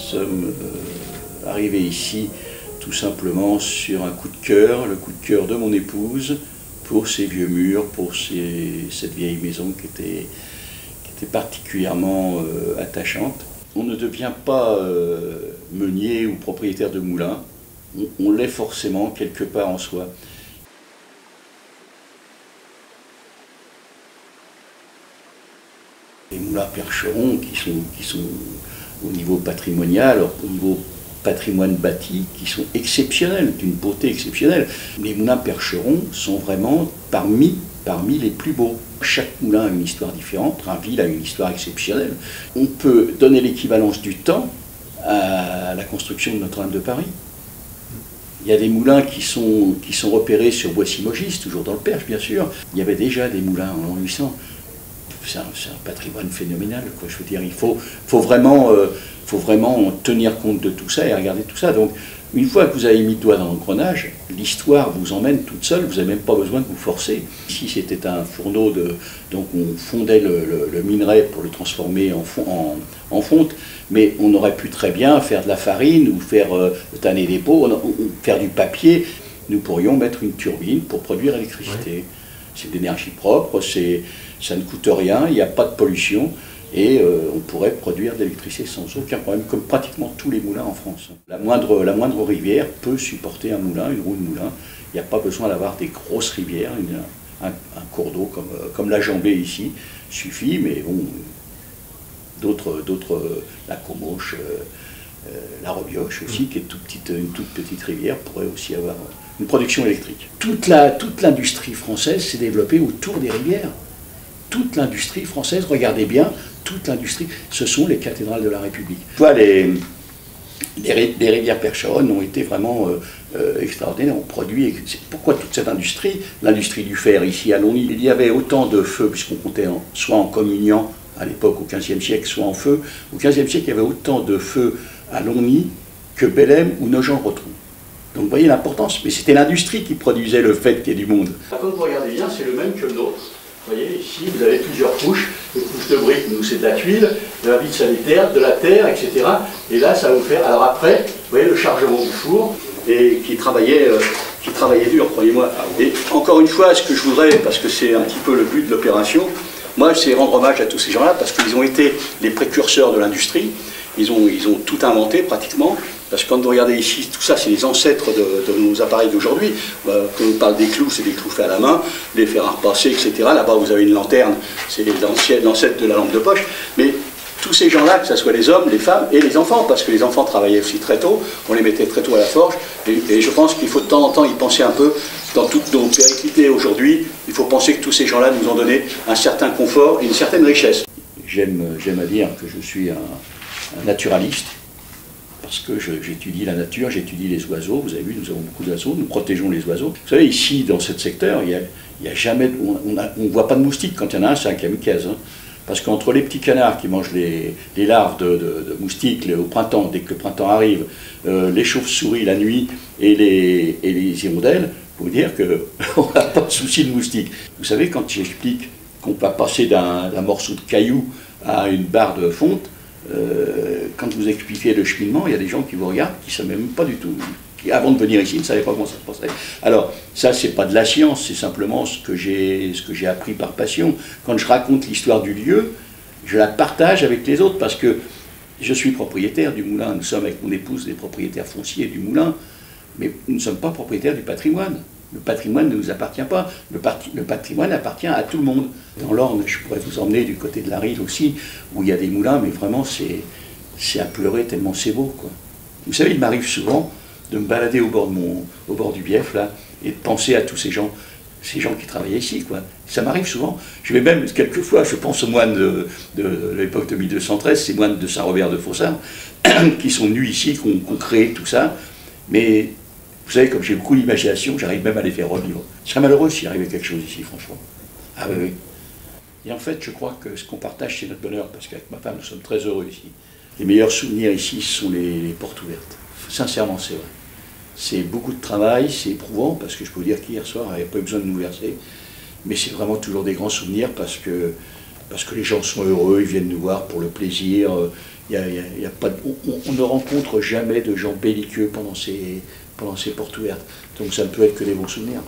sommes arrivés ici tout simplement sur un coup de cœur, le coup de cœur de mon épouse, pour ces vieux murs, pour cette vieille maison qui était particulièrement attachante. On ne devient pas meunier ou propriétaire de moulin, on l'est forcément quelque part en soi. Les moulins Percheron qui sont au niveau patrimonial, au niveau patrimoine bâti, qui sont exceptionnels, d'une beauté exceptionnelle. Les moulins Percheron sont vraiment parmi les plus beaux. Chaque moulin a une histoire différente, Rainville a une histoire exceptionnelle. On peut donner l'équivalence du temps à la construction de Notre-Dame de Paris. Il y a des moulins qui sont repérés sur Boissy-Maugis, toujours dans le Perche bien sûr. Il y avait déjà des moulins en l'an 800. C'est un patrimoine phénoménal, quoi. Je veux dire, il faut vraiment tenir compte de tout ça et regarder tout ça. Donc, une fois que vous avez mis le doigt dans l'engrenage, l'histoire vous emmène toute seule, vous n'avez même pas besoin de vous forcer. Ici, c'était un fourneau, donc on fondait le minerai pour le transformer en fonte, mais on aurait pu très bien faire de la farine ou faire tanner des pots, faire du papier. Nous pourrions mettre une turbine pour produire l'électricité. Ouais. C'est de l'énergie propre, ça ne coûte rien, il n'y a pas de pollution et on pourrait produire de l'électricité sans aucun problème, comme pratiquement tous les moulins en France. La moindre rivière peut supporter un moulin, une roue de moulin. Il n'y a pas besoin d'avoir des grosses rivières, un cours d'eau comme la Jambée ici suffit, mais bon, d'autres, la Comoche, la Robioche aussi, qui est une toute petite rivière, pourrait aussi avoir une production électrique. Toute l'industrie française s'est développée autour des rivières. Toute l'industrie française, regardez bien, toute l'industrie, ce sont les cathédrales de la République. Les rivières Percheron ont été vraiment extraordinaires, ont produit. Pourquoi toute cette industrie? L'industrie du fer ici à Longny, il y avait autant de feux, puisqu'on comptait soit en communiant à l'époque au XVe siècle, soit en feu. Au XVe siècle, il y avait autant de feux à Longny que Bellem ou Nogent-Rotrou. Donc vous voyez l'importance, mais c'était l'industrie qui produisait le fait qu'il y ait du monde. Quand vous regardez bien, c'est le même que le nôtre. Vous voyez, ici, vous avez plusieurs couches, des couches de briques, nous c'est de la tuile, de la vitre sanitaire, de la terre, etc. Et là, ça va vous faire, alors après, vous voyez le chargement du four, et qui travaillait dur, croyez-moi. Et encore une fois, ce que je voudrais, parce que c'est un petit peu le but de l'opération, moi, c'est rendre hommage à tous ces gens-là, parce qu'ils ont été les précurseurs de l'industrie. Ils ont tout inventé pratiquement, parce que quand vous regardez ici, tout ça c'est les ancêtres de nos appareils d'aujourd'hui. Quand on parle des clous, c'est des clous faits à la main, les fers à repasser, etc. Là-bas vous avez une lanterne, c'est l'ancêtre de la lampe de poche. Mais tous ces gens-là, que ce soit les hommes, les femmes et les enfants, parce que les enfants travaillaient aussi très tôt, on les mettait très tôt à la forge, et je pense qu'il faut de temps en temps y penser un peu. Dans toutes nos périclités aujourd'hui, il faut penser que tous ces gens-là nous ont donné un certain confort et une certaine richesse. J'aime à dire que je suis un naturaliste, parce que j'étudie la nature, j'étudie les oiseaux. Vous avez vu, nous avons beaucoup d'oiseaux, nous protégeons les oiseaux. Vous savez, ici, dans ce secteur, il y a jamais, on ne voit pas de moustiques. Quand il y en a un, c'est un kamikaze. Hein. Parce qu'entre les petits canards qui mangent les larves de moustiques au printemps, dès que le printemps arrive, les chauves-souris la nuit et les hirondelles, il faut dire qu'on n'a pas de souci de moustiques. Vous savez, quand j'explique qu'on va passer d'un morceau de caillou à une barre de fonte, quand vous expliquez le cheminement, il y a des gens qui vous regardent, qui ne savent même pas du tout, qui avant de venir ici ne savaient pas comment ça se passait. Alors ça, c'est pas de la science, c'est simplement ce que j'ai appris par passion. Quand je raconte l'histoire du lieu, je la partage avec les autres, parce que je suis propriétaire du moulin, nous sommes avec mon épouse des propriétaires fonciers du moulin, mais nous ne sommes pas propriétaires du patrimoine. Le patrimoine ne nous appartient pas, le patrimoine appartient à tout le monde. Dans l'Orne, je pourrais vous emmener du côté de la Rive aussi, où il y a des moulins, mais vraiment c'est à pleurer tellement c'est beau, quoi. Vous savez, il m'arrive souvent de me balader au bord du Bief, là, et de penser à tous ces gens qui travaillaient ici, quoi. Ça m'arrive souvent. Je vais même, quelquefois, je pense aux moines de l'époque de 1213, ces moines de Saint-Robert-de-Faussard, qui sont venus ici, qui ont créé tout ça, mais vous savez, comme j'ai beaucoup d'imagination, j'arrive même à les faire revivre. Je serais malheureux s'il arrivait quelque chose ici, franchement. Ah oui, oui. Et en fait, je crois que ce qu'on partage, c'est notre bonheur, parce qu'avec ma femme, nous sommes très heureux ici. Les meilleurs souvenirs ici sont les portes ouvertes. Sincèrement, c'est vrai. C'est beaucoup de travail, c'est éprouvant, parce que je peux vous dire qu'hier soir, il n'y avait pas eu besoin de nous verser. Mais c'est vraiment toujours des grands souvenirs, parce que parce que les gens sont heureux, ils viennent nous voir pour le plaisir. Y a pas on ne rencontre jamais de gens belliqueux pendant ces portes ouvertes. Donc ça ne peut être que des bons souvenirs.